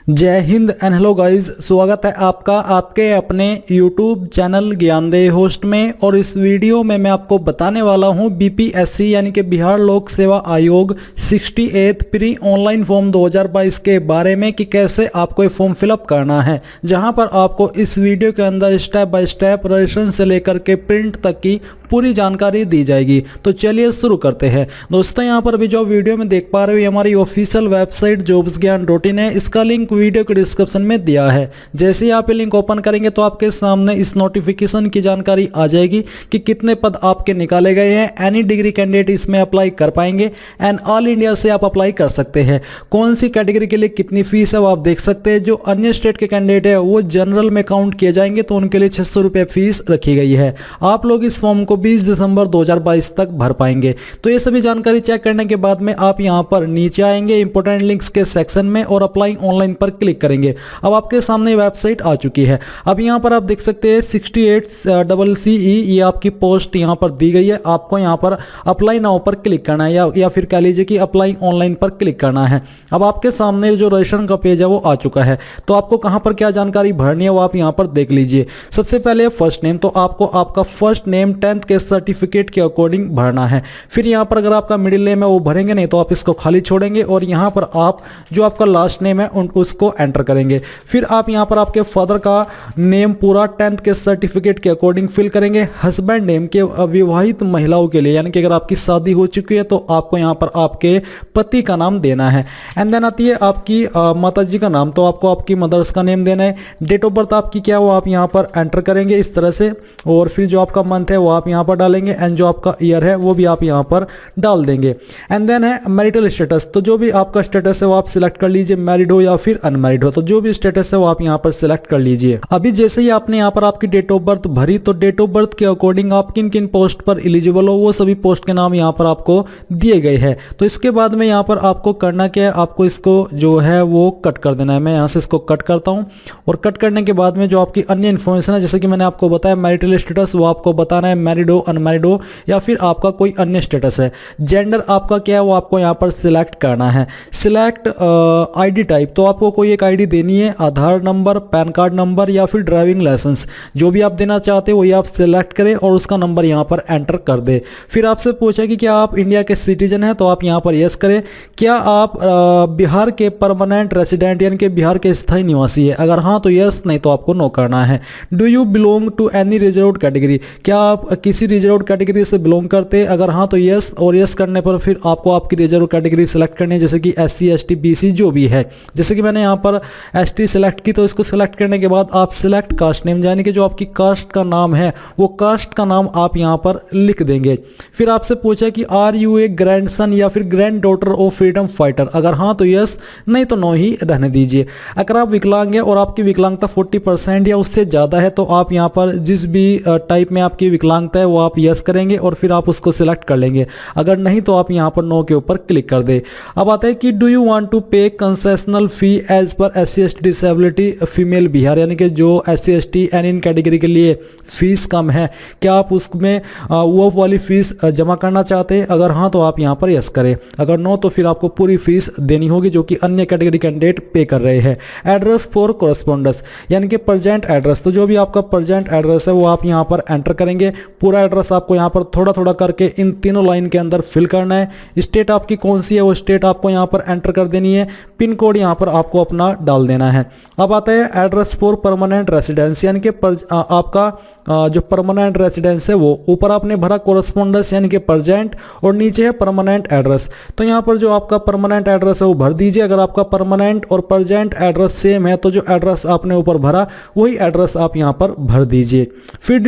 जय Hind and hello guys, स्वागत है आपका आपके अपने YouTube चैनल ज्ञानदेह होस्ट में। और इस वीडियो में मैं आपको बताने वाला हूं बीपीएससी यानी कि बिहार लोक सेवा आयोग 68 प्री ऑनलाइन फॉर्म 2022 के बारे में कि कैसे आपको ये फॉर्म फिलअप करना है, जहां पर आपको इस वीडियो के अंदर स्टेप बाय स्टेप रजिस्ट्रेशन से लेकर के प्रिंट तक की पूरी जानकारी दी जाएगी। तो चलिए शुरू करते हैं दोस्तों। यहाँ पर भी जो वीडियो में देख पा रहे हो हमारी ऑफिशियल वेबसाइट jobsgyan.in है। इसका लिंक वीडियो के डिस्क्रिप्शन में दिया है। जैसे ही आप ये लिंक ओपन करेंगे तो आपके सामने इस नोटिफिकेशन की जानकारी आ जाएगी कि कितने पद आपके निकाले गए हैं। एनी डिग्री कैंडिडेट इसमें अप्लाई कर पाएंगे एंड ऑल इंडिया से आप अप्लाई कर सकते हैं। कौन सी कैटेगरी के लिए कितनी फीस है वो आप देख सकते हैं। जो अन्य स्टेट के कैंडिडेट है वो जनरल में काउंट किए जाएंगे तो उनके लिए 600 रुपये फीस रखी गई है। आप लोग इस फॉर्म को 20 दिसंबर 2022 तक भर पाएंगे। तो ये सभी जानकारी चेक करने के बाद में आप यहां पर नीचे आएंगे इंपोर्टेंट लिंक्स के सेक्शन में और अप्लाई ऑनलाइन पर क्लिक करेंगे। अब आपके सामने वेबसाइट आ चुकी है। अब यहां पर आप देख सकते हैं 68CE ये आपकी पोस्ट यहां पर दी गई है। आपको यहां पर अप्लाई नाउ पर क्लिक करना है या फिर कह लीजिए कि अप्लाई ऑनलाइन पर क्लिक करना है। अब आपके सामने जो रजिस्ट्रेशन का पेज है वो आ चुका है। तो आपको कहां पर क्या जानकारी भरनी है वो आप यहां पर देख लीजिए। सबसे पहले फर्स्ट नेम, तो आपको आपका फर्स्ट नेम 10th के सर्टिफिकेट के अकॉर्डिंग भरना है। फिर यहां पर अगर आपका मिडिल नेम है वो भरेंगे नहीं तो आप इसको खाली छोड़ेंगे और यहां पर आप जो आपका लास्ट नेम है उसको एंटर करेंगे। फिर आप यहां पर आपके फादर का नेम पूरा 10th के सर्टिफिकेट के अकॉर्डिंग फिल करेंगे। हस्बैंड नेम के विवाहित महिलाओं के लिए यानी कि अगर आपकी शादी हो चुकी है तो आपको यहां पर आपके पति का नाम देना है। एंड देन आती है आपकी माता जी का नाम, तो आपको आपकी मदर्स का नेम देना है। डेट ऑफ बर्थ आपकी क्या वो आप यहां पर एंटर करेंगे इस तरह से। और फिर जो आपका मंथ है वो आप यहां पर डालेंगे एंड जो आपका ईयर है वो भी आप यहां पर डाल देंगे। एंड देन है मैरिटल स्टेटस, तो जो भी आपका स्टेटस है वो आप सिलेक्ट कर लीजिए, मैरिड हो या फिर अनमैरिड हो। तो जो भी स्टेटस है वो आप यहां पर सिलेक्ट कर लीजिए। अभी जैसे ही आपने यहां पर आपकी डेट ऑफ बर्थ भरी तो डेट ऑफ बर्थ के अकॉर्डिंग आप किन किन पोस्ट पर एलिजिबल हो वो सभी पोस्ट के नाम यहां पर आपको दिए गए हैं। तो इसके बाद में यहां पर आपको करना क्या है, आपको इसको जो है वो कट कर देना है। मैं यहां से इसको कट करता हूं और कट करने के बाद में जो आपकी अन्य इन्फॉर्मेशन है जैसे कि मैंने आपको बताया मैरिटल स्टेटस वो आपको बताना है, मैरिड हो अनमैरिड हो या फिर आपका कोई अन्य स्टेटस है। जेंडर आपका क्या है वो आपको यहां पर सिलेक्ट करना है। सिलेक्ट आईडी टाइप, तो आपको कोई एक आईडी देनी है, आधार नंबर, पैन कार्ड नंबर या फिर ड्राइविंग लाइसेंस, जो भी आप देना चाहते हो वही आप सिलेक्ट करें और उसका नंबर यहां पर एंटर कर दे। फिर आपसे पूछा कि क्या आप इंडिया के सिटीजन हैं तो आप यहां पर यस करें। क्या आप बिहार के परमानेंट रेसिडेंट यानी कि बिहार के स्थायी निवासी है, अगर हाँ तो यस, नहीं तो आपको नो करना है। Do you belong to any reserved category, क्या आप किसी रिजर्व्ड कैटेगरी से बिलोंग करते हैं, अगर हाँ तो यस, और यस करने पर फिर आपको आपकी रिजर्व कैटेगरी सेलेक्ट करनी है जैसे कि SC ST BC जो भी है। जैसे कि मैंने यहाँ पर ST सेलेक्ट की तो इसको सेलेक्ट करने के बाद आप सिलेक्ट कास्ट नेम यानी कि जो आपकी कास्ट का नाम है वो कास्ट का नाम आप यहाँ पर लिख देंगे। फिर आपसे पूछा कि आर यू ए ग्रैंडसन या फिर grand daughter of freedom fighter, अगर हाँ तो यस, नहीं तो नो ही रहने दीजिए। अगर आप विकलांग है और आपकी विकलांगता 40% या उससे ज़्यादा है तो आप यहाँ पर जिस भी टाइप में आपकी विकलांगता है वो आप यस करेंगे और फिर आप उसको सिलेक्ट कर लेंगे। अगर नहीं तो आप यहाँ पर नो के ऊपर क्लिक कर दे। अब आता है कि do you want to pay concessional fee as per SC ST disability female Bihar, यानी कि जो SC ST एंड इन कैटेगरी के लिए फीस कम है क्या आप उसमें वो वाली फीस जमा करना चाहते हैं, अगर हाँ तो आप यहाँ पर यस करें, अगर नो तो फिर आपको पूरी फीस देनी होगी जो कि अन्य कैटेगरी कैंडिडेट पे कर रहे हैं। एड्रेस फॉर कॉरेस्पॉन्डेंस यानी कि प्रेजेंट एड्रेस, तो जो भी आपका प्रेजेंट एड्रेस है वो आप यहाँ पर एंटर करेंगे। पूरा एड्रेस आपको यहाँ पर थोड़ा थोड़ा करके इन तीनों लाइन के अंदर फिल करना है। स्टेट आपकी कौन सी है वो स्टेट आपको यहाँ पर एंटर कर देनी है। पिन कोड यहाँ पर आपको अपना डाल देना है। अब आता है एड्रेस फॉर परमानेंट रेसिडेंस यानी कि आपका जो परमानेंट रेसिडेंस है वो ऊपर आपने भरा कोरेस्पोंडेंस यानी कि प्रेजेंट और नीचे है परमानेंट एड्रेस। तो यहाँ पर जो आपका परमानेंट एड्रेस है वो भर दीजिए। अगर आपका परमानेंट और प्रेजेंट एड्रेस सेम है तो जो एड्रेस आपने ऊपर भरा वही एड्रेस आप यहाँ पर भर दीजिए। फिर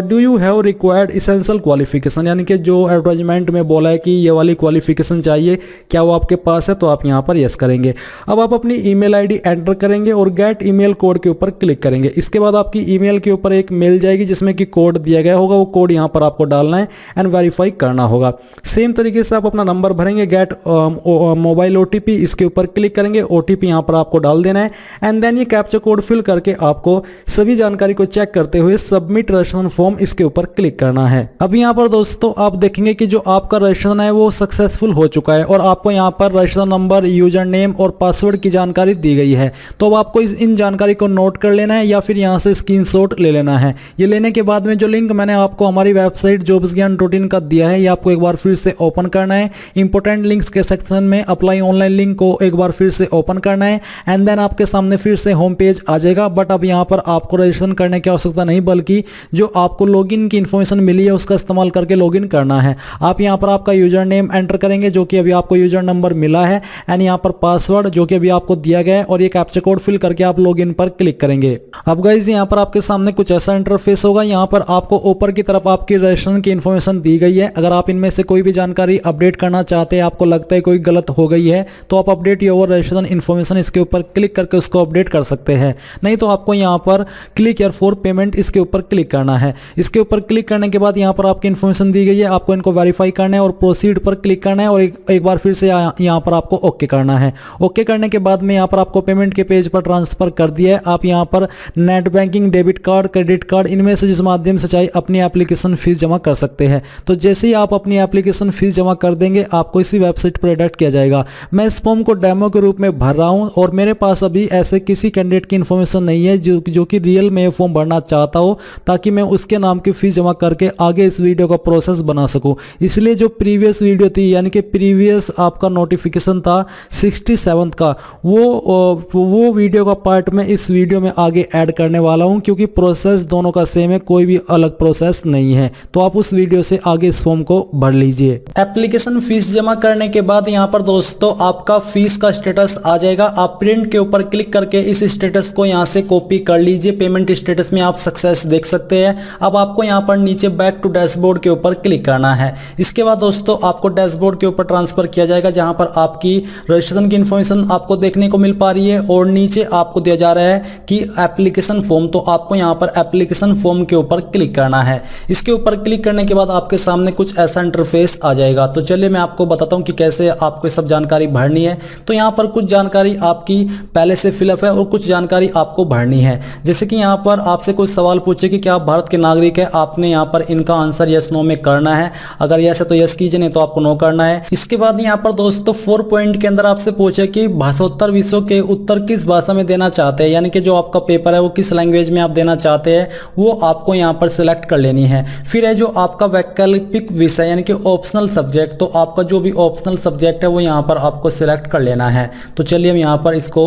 do you have required essential qualification यानी कि जो एडवर्टाइजमेंट में बोला है कि ये वाली क्वालिफिकेशन चाहिए क्या वो आपके पास है, तो आप यहाँ पर यस करेंगे। अब आप अपनी ईमेल आईडी एंटर करेंगे और गेट ईमेल कोड के ऊपर क्लिक करेंगे। इसके बाद आपकी ईमेल के ऊपर एक मेल जाएगी जिसमें कि कोड दिया गया होगा, वो कोड यहाँ पर आपको डालना है एंड वेरीफाई करना होगा। सेम तरीके से आप अपना नंबर भरेंगे, गेट मोबाइल OTP, इसके ऊपर क्लिक करेंगे, OTP यहाँ पर आपको डाल देना है एंड देन ये कैप्चा कोड फिल करके आपको सभी जानकारी को चेक करते हुए सबमिट रजिस्ट्रेशन फॉर्म इसके ऊपर क्लिक करना है। अब यहाँ पर दोस्तों आप देखेंगे कि जो आपका रजिस्ट्रेशन है वो सक्सेसफुल हो चुका है और आपको यहाँ पर रजिस्ट्रेशन नंबर, यूजर नेम और पासवर्ड की जानकारी जानकारी दी गई है। तो अब आपको इन जानकारी को नोट कर लेना है या फिर यहाँ से स्क्रीनशॉट ले लेना है। ये लेने के बाद में जो लिंक मैंने आपको हमारी वेबसाइट जॉब्स ज्ञान रूटीन का दिया है, ये आपको एक बार फिर से ओपन करना है। इंपॉर्टेंट लिंक्स के सेक्शन में अप्लाई ऑनलाइन लिंक को एक बार फिर से ओपन करना है एंड देन आपके सामने फिर से होम पेज आ जाएगा। बट अब यहाँ पर आपको रजिस्ट्रेशन करने की आवश्यकता नहीं, बल्कि जो आपको लॉगिन की इंफॉर्मेशन मिली है उसका इस्तेमाल करके लॉगिन करना है। आप यहाँ पर आपका यूजर नेम एंटर करेंगे जो कि अभी आपको यूजर नंबर मिला है एंड यहाँ पर पासवर्ड जो कि अभी आपको दिया गया है और ये कैप्चा कोड फिल करके आप लॉगिन पर क्लिक करेंगे। अब गाइस यहाँ पर आपके सामने कुछ ऐसा इंटरफेस होगा। यहाँ पर आपको ऊपर की तरफ आपकी रजिस्ट्रेशन की इंफॉर्मेशन दी गई है। अगर आप इनमें से कोई भी जानकारी अपडेट करना चाहते हैं, आपको लगता है कोई गलत हो गई है, तो आप अपडेट योर रजिस्ट्रेशन इंफॉर्मेशन इसके ऊपर क्लिक करके उसको अपडेट कर सकते हैं। नहीं तो आपको यहाँ पर क्लिक हियर फॉर पेमेंट इसके ऊपर क्लिक करना है। इसके ऊपर क्लिक करने के बाद यहाँ पर आपकी इंफॉर्मेशन दी गई है, आपको इनको वेरीफाई करना है और प्रोसीड पर क्लिक करना है और एक बार फिर से यहाँ पर आपको ओके करना है। ओके करने के बाद में यहाँ पर आपको पेमेंट के पेज पर ट्रांसफर कर दिया है। आप यहाँ पर net banking, debit card, credit card, इनमें से जिस माध्यम से चाहे अपनी एप्लीकेशन फीस जमा कर सकते हैं। तो जैसे ही आप अपनी एप्लीकेशन फीस जमा कर देंगे आपको इसी वेबसाइट पर डायरेक्ट किया जाएगा। मैं इस फॉर्म को डेमो के रूप में भर रहा हूं और मेरे पास अभी ऐसे किसी कैंडिडेट की इंफॉर्मेशन नहीं है जो कि रियल में फॉर्म भरना चाहता हो, ताकि मैं उसके नाम की फीस जमा करके आगे इस वीडियो का प्रोसेस बना सकूं। इसलिए जो प्रीवियस वीडियो थी, यानी कि प्रीवियस आपका नोटिफिकेशन था 67 का, वो वीडियो का पार्ट में इस वीडियो में आगे ऐड करने वाला हूं, क्योंकि प्रोसेस दोनों का सेम है, कोई भी अलग प्रोसेस नहीं है। तो आप उस वीडियो से आगे इस फॉर्म को भर लीजिए। एप्लीकेशन फीस जमा करने के बाद यहाँ पर दोस्तों आपका फीस का स्टेटस आ जाएगा। आप प्रिंट के ऊपर क्लिक करके इस स्टेटस को यहाँ से कॉपी कर लीजिए। पेमेंट स्टेटस में आप सक्सेस देख सकते हैं। अब आपको यहाँ पर नीचे बैक टू डैशबोर्ड के ऊपर क्लिक करना है। इसके बाद दोस्तों आपको डैशबोर्ड के ऊपर ट्रांसफर किया जाएगा, जहां पर आपकी रजिस्ट्रेशन की इंफॉर्मेशन आपको देखने को मिल पा रही है और नीचे आपको दिया जा रहा है कि एप्लीकेशन फॉर्म। तो आपको यहाँ पर एप्लीकेशन फॉर्म के ऊपर क्लिक करना है। इसके ऊपर क्लिक करने के बाद आपके सामने कुछ ऐसा इंटरफेस आ जाएगा। तो चलिए मैं आपको बताता हूँ कि कैसे आपको सब जानकारी भरनी है। तो यहाँ पर कुछ जानकारी आपकी पहले से फिलअप है और कुछ जानकारी आपको भरनी है। जैसे कि यहाँ पर आपसे कुछ सवाल पूछे कि क्या आप भारत के नागरिक है, आपने यहाँ पर इनका आंसर यस नो में करना है। अगर यस है तो यस कीजिए, नहीं तो आपको नो करना है। इसके बाद यहाँ पर दोस्तों 4 पॉइंट के अंदर आपसे पूछे कि भाषोत्तर विषयों के उत्तर किस भाषा में देना चाहते हैं, यानी कि जो आपका पेपर है वो किस लैंग्वेज में आप देना चाहते हैं, वो आपको यहाँ पर सिलेक्ट कर लेनी है। फिर है जो आपका वैकल्पिक विषय यानी कि ऑप्शनल सब्जेक्ट, तो आपका जो भी ऑप्शनल सब्जेक्ट है वो यहाँ पर आपको सिलेक्ट कर लेना है। तो चलिए हम यहाँ पर इसको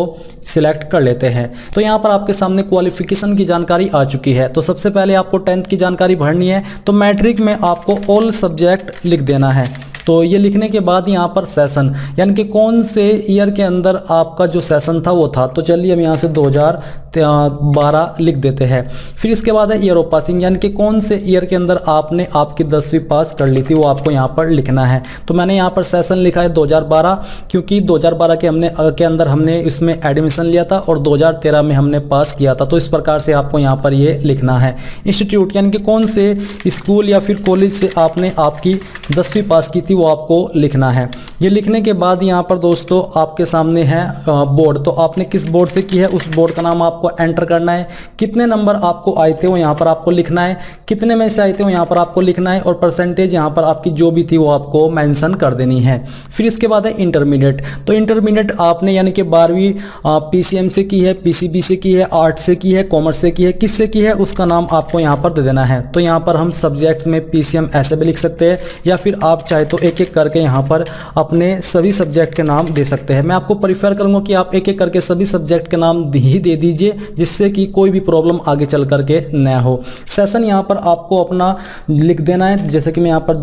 सिलेक्ट कर लेते हैं। तो यहाँ पर आपके सामने क्वालिफिकेशन की जानकारी आ चुकी है। तो सबसे पहले आपको 10th की जानकारी भरनी है। तो मैट्रिक में आपको ऑल सब्जेक्ट लिख देना है। तो ये लिखने के बाद यहाँ पर सेशन यानी कि कौन से ईयर के अंदर आपका जो सेशन था वो था। तो चलिए हम यहाँ से 2012 लिख देते हैं। फिर इसके बाद है ईयर ऑफ पासिंग, यानी कि कौन से ईयर के अंदर आपने आपकी 10वीं पास कर ली थी, वो आपको यहाँ पर लिखना है। तो मैंने यहाँ पर सेशन लिखा है 2012, क्योंकि 2012 के अंदर हमने इसमें एडमिशन लिया था और 2013 में हमने पास किया था। तो इस प्रकार से आपको यहाँ पर ये लिखना है। इंस्टीट्यूट यानी कि कौन से स्कूल या फिर कॉलेज से आपने आपकी 10वीं पास की थी, वो आपको लिखना है। ये लिखने के बाद यहाँ पर दोस्तों आपके सामने है बोर्ड। तो आपने किस बोर्ड से की है उस बोर्ड का नाम आपको एंटर करना है। कितने नंबर आपको आए थे वो यहाँ पर आपको लिखना है। कितने में से आए थे वो यहाँ पर आपको लिखना है और परसेंटेज यहाँ पर आपकी जो भी थी वो आपको मेंशन कर देनी है। फिर इसके बाद है इंटरमीडिएट। तो इंटरमीडिएट आपने यानी कि 12वीं पीसीएम से की है, पीसीबी से की है, आर्ट से की है, कॉमर्स से की है, किससे की है उसका नाम आपको यहाँ पर दे देना है। तो यहाँ पर हम सब्जेक्ट में पीसीएम ऐसे भी लिख सकते हैं या फिर आप चाहे तो एक एक करके यहाँ पर अपने सभी सब्जेक्ट के नाम दे सकते हैं। मैं आपको प्रीफर करूंगा कि आप एक एक करके सभी सब्जेक्ट के नाम ही दे दीजिए, जिससे कि कोई भी प्रॉब्लम आगे चल करके न हो। सेशन यहाँ पर आपको अपना लिख देना है। जैसे कि मैं यहाँ पर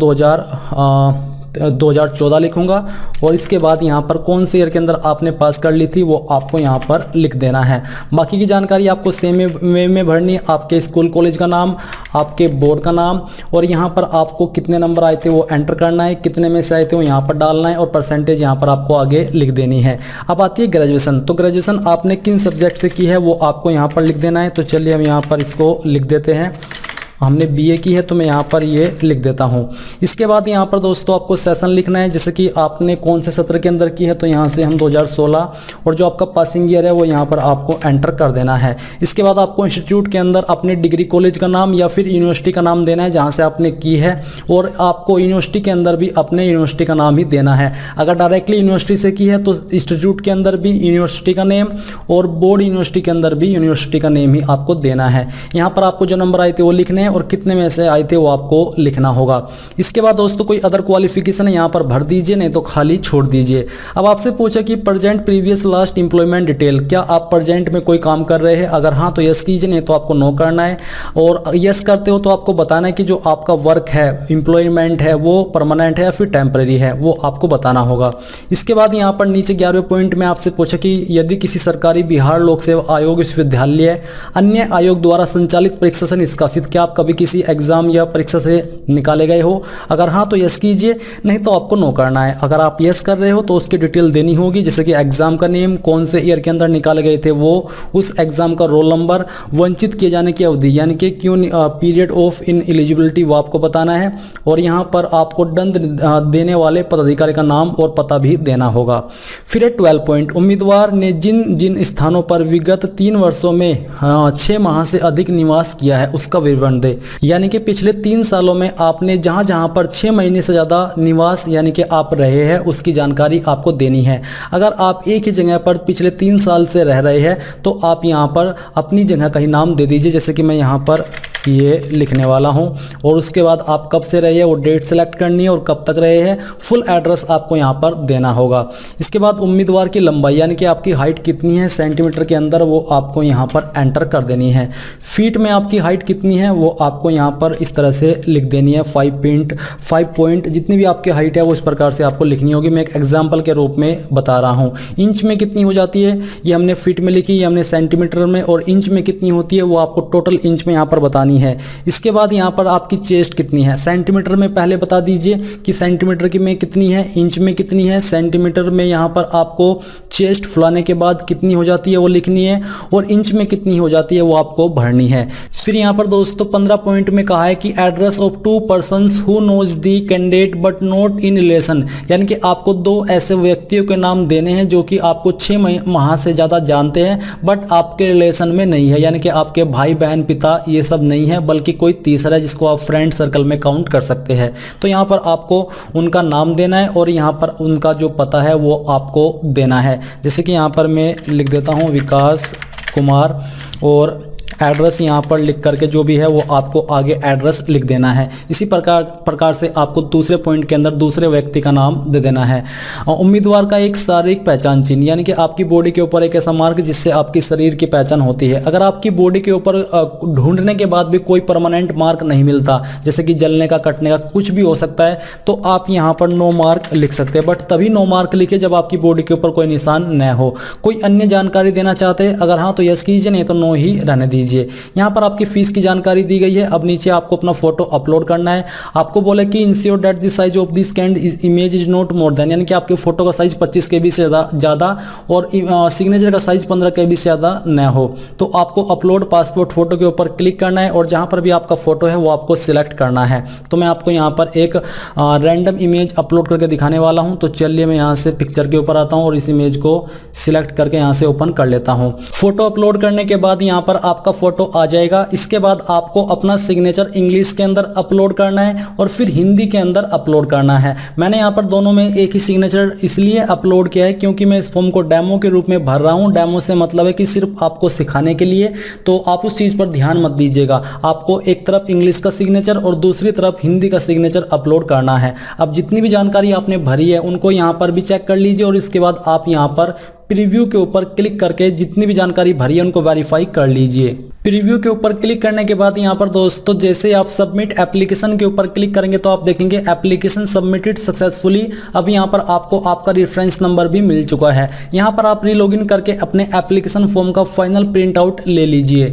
2014 लिखूंगा और इसके बाद यहाँ पर कौन से ईयर के अंदर आपने पास कर ली थी वो आपको यहाँ पर लिख देना है। बाकी की जानकारी आपको सेम वे में भरनी है। आपके स्कूल कॉलेज का नाम, आपके बोर्ड का नाम और यहाँ पर आपको कितने नंबर आए थे वो एंटर करना है, कितने में से आए थे वो यहाँ पर डालना है और परसेंटेज यहाँ पर आपको आगे लिख देनी है। अब आती है ग्रेजुएशन। तो ग्रेजुएशन आपने किन सब्जेक्ट से की है वो आपको यहाँ पर लिख देना है। तो चलिए हम यहाँ पर इसको लिख देते हैं। हमने बीए की है तो मैं यहाँ पर ये लिख देता हूँ। इसके बाद यहाँ पर दोस्तों आपको सेशन लिखना है, जैसे कि आपने कौन से सत्र के अंदर की है, तो यहाँ से हम 2016 और जो आपका पासिंग ईयर है वो यहाँ पर आपको एंटर कर देना है। इसके बाद आपको इंस्टीट्यूट के अंदर अपने डिग्री कॉलेज का नाम या फिर यूनिवर्सिटी का नाम देना है जहाँ से आपने की है, और आपको यूनिवर्सिटी के अंदर भी अपने यूनिवर्सिटी का नाम ही देना है। अगर डायरेक्टली यूनिवर्सिटी से की है तो इंस्टीट्यूट के अंदर भी यूनिवर्सिटी का नेम और बोर्ड यूनिवर्सिटी के अंदर भी यूनिवर्सिटी का नेम ही आपको देना है। यहाँ पर आपको जो नंबर आए थे वो लिखने हैं और कितने में से आए थे वो आपको लिखना होगा। इसके बाद दोस्तों कोई अदर क्वालिफिकेशन है यहाँ पर भर दीजिए, नहीं तो खाली छोड़ दीजिए। अब आपसे पूछा कि present previous last employment detail, क्या आप प्रेजेंट में कोई काम कर रहे हैं? अगर हाँ तो यस कीजिए, नहीं तो आपको नो करना है। और यस करते हो तो आपको बताना है कि जो आपका वर्क है, एम्प्लॉयमेंट है, वो परमानेंट है या फिर टेम्परेरी है, वो आपको बताना होगा। इसके बाद यहाँ पर नीचे 11वें पॉइंट में आपसे पूछा कि यदि किसी सरकारी बिहार लोक सेवा आयोग विश्वविद्यालय अन्य आयोग द्वारा संचालित परीक्षा से निष्कासित, क्या आप कभी किसी एग्जाम या परीक्षा से निकाले गए हो? अगर हाँ तो यस कीजिए, नहीं तो आपको नो करना है। अगर आप यस कर रहे हो तो उसकी डिटेल देनी होगी, जैसे कि एग्जाम का नेम, कौन से ईयर के अंदर निकाले गए थे वो, उस एग्जाम का रोल नंबर, वंचित किए जाने की अवधि यानी कि क्यों पीरियड ऑफ इन एलिजिबिलिटी वो आपको बताना है, और यहाँ पर आपको दंड देने वाले पदाधिकारी का नाम और पता भी देना होगा। फिर 12 पॉइंट, उम्मीदवार ने जिन जिन स्थानों पर विगत 3 वर्षों में 6 माह से अधिक निवास किया है उसका विवरण दे। यानी कि पिछले 3 सालों में आपने जहां जहां पर 6 महीने से ज़्यादा निवास यानी कि आप रहे हैं उसकी जानकारी आपको देनी है। अगर आप एक ही जगह पर पिछले 3 साल से रह रहे हैं तो आप यहां पर अपनी जगह का ही नाम दे दीजिए, जैसे कि मैं यहां पर ये लिखने वाला हूं। और उसके बाद आप कब से रहे हैं वो डेट सेलेक्ट करनी है और कब तक रहे हैं, फुल एड्रेस आपको यहां पर देना होगा। इसके बाद उम्मीदवार की लंबाई यानी कि आपकी हाइट कितनी है सेंटीमीटर के अंदर, वो आपको यहां पर एंटर कर देनी है। फीट में आपकी हाइट कितनी है वो आपको यहां पर इस तरह से लिख देनी है। 5 पॉइंट जितनी भी आपकी हाइट है वो इस प्रकार से आपको लिखनी होगी। मैं एक एग्जाम्पल के रूप में बता रहा हूँ। इंच में कितनी हो जाती है ये हमने फीट में लिखी, ये हमने सेंटीमीटर में, और इंच में कितनी होती है वो आपको टोटल इंच में यहाँ पर बतानी है। इसके बाद यहाँ पर आपकी चेस्ट कितनी है सेंटीमीटर में पहले बता दीजिए कि सेंटीमीटर की में कितनी है, इंच में कितनी है, सेंटीमीटर में यहाँ पर आपको चेस्ट फुलाने के बाद कितनी हो जाती है वो लिखनी है, और इंच में कितनी हो जाती है वो आपको भरनी है। फिर यहाँ पर दोस्तों 15 पॉइंट में कहा है कि address of 2 persons who knows the candidate but not in relation, यानी कि आपको 2 ऐसे व्यक्तियों के नाम देने हैं जो कि आपको 6 माह से ज़्यादा जानते हैं बट आपके रिलेशन में नहीं है, यानी कि आपके भाई बहन पिता ये सब नहीं है, बल्कि कोई तीसरा है जिसको आप फ्रेंड सर्कल में काउंट कर सकते हैं। तो यहाँ पर आपको उनका नाम देना है और यहाँ पर उनका जो पता है वो आपको देना है। जैसे कि यहाँ पर मैं लिख देता हूँ विकास कुमार, और एड्रेस यहाँ पर लिख करके जो भी है वो आपको आगे एड्रेस लिख देना है। इसी प्रकार से आपको दूसरे पॉइंट के अंदर दूसरे व्यक्ति का नाम दे देना है। उम्मीदवार का एक शारीरिक पहचान चिन्ह, यानी कि आपकी बॉडी के ऊपर एक ऐसा मार्क जिससे आपकी शरीर की पहचान होती है। अगर आपकी बॉडी के ऊपर ढूंढने के बाद भी कोई परमानेंट मार्क नहीं मिलता, जैसे कि जलने का, कटने का, कुछ भी हो सकता है, तो आप यहाँ पर नो मार्क लिख सकते हैं। बट तभी नो मार्क लिखे जब आपकी बॉडी के ऊपर कोई निशान न हो। कोई अन्य जानकारी देना चाहते हैं, अगर हाँ तो यस कीजिए, नहीं तो नो ही रहने दीजिए। यहाँ पर आपकी फीस की जानकारी दी गई है। अब नीचे आपको अपना फोटो अपलोड करना है। आपको बोले कि ensure that the size of this scanned image is not more than, यानी कि आपके फोटो का साइज 25 KB से ज़्यादा और सिग्नेचर का साइज 15 KB से ज़्यादा न हो। तो आपको अपलोड पासपोर्ट फोटो के ऊपर क्लिक करना है और जहाँ पर भी आपका फोटो है वो आपको सिलेक्ट करना है। तो मैं आपको यहाँ पर एक रैंडम इमेज अपलोड करके दिखाने वाला हूँ। तो चलिए मैं यहाँ से पिक्चर के ऊपर आता हूँ और इस इमेज को सिलेक्ट करके यहाँ से ओपन कर लेता हूँ। फोटो अपलोड करने के बाद यहाँ पर आपका फोटो आ जाएगा। इसके बाद आपको अपना सिग्नेचर इंग्लिश के अंदर अपलोड करना है और फिर हिंदी के अंदर अपलोड करना है। मैंने यहाँ पर दोनों में एक ही सिग्नेचर इसलिए अपलोड किया है क्योंकि मैं इस फॉर्म को डेमो के रूप में भर रहा हूँ। डेमो से मतलब है कि सिर्फ आपको सिखाने के लिए, तो आप उस चीज़ पर ध्यान मत दीजिएगा। आपको एक तरफ इंग्लिश का सिग्नेचर और दूसरी तरफ हिंदी का सिग्नेचर अपलोड करना है। अब जितनी भी जानकारी आपने भरी है उनको यहाँ पर भी चेक कर लीजिए और इसके बाद आप यहाँ पर प्रीव्यू के ऊपर क्लिक करके जितनी भी जानकारी भरी है उनको वेरीफाई कर लीजिए। प्रीव्यू के ऊपर क्लिक करने के बाद यहाँ पर दोस्तों जैसे आप सबमिट एप्लीकेशन के ऊपर क्लिक करेंगे तो आप देखेंगे एप्लीकेशन सबमिटेड सक्सेसफुली। अब यहाँ पर आपको आपका रेफरेंस नंबर भी मिल चुका है। यहाँ पर आप री लॉगिन करके अपने एप्लीकेशन फॉर्म का फाइनल प्रिंट आउट ले लीजिए।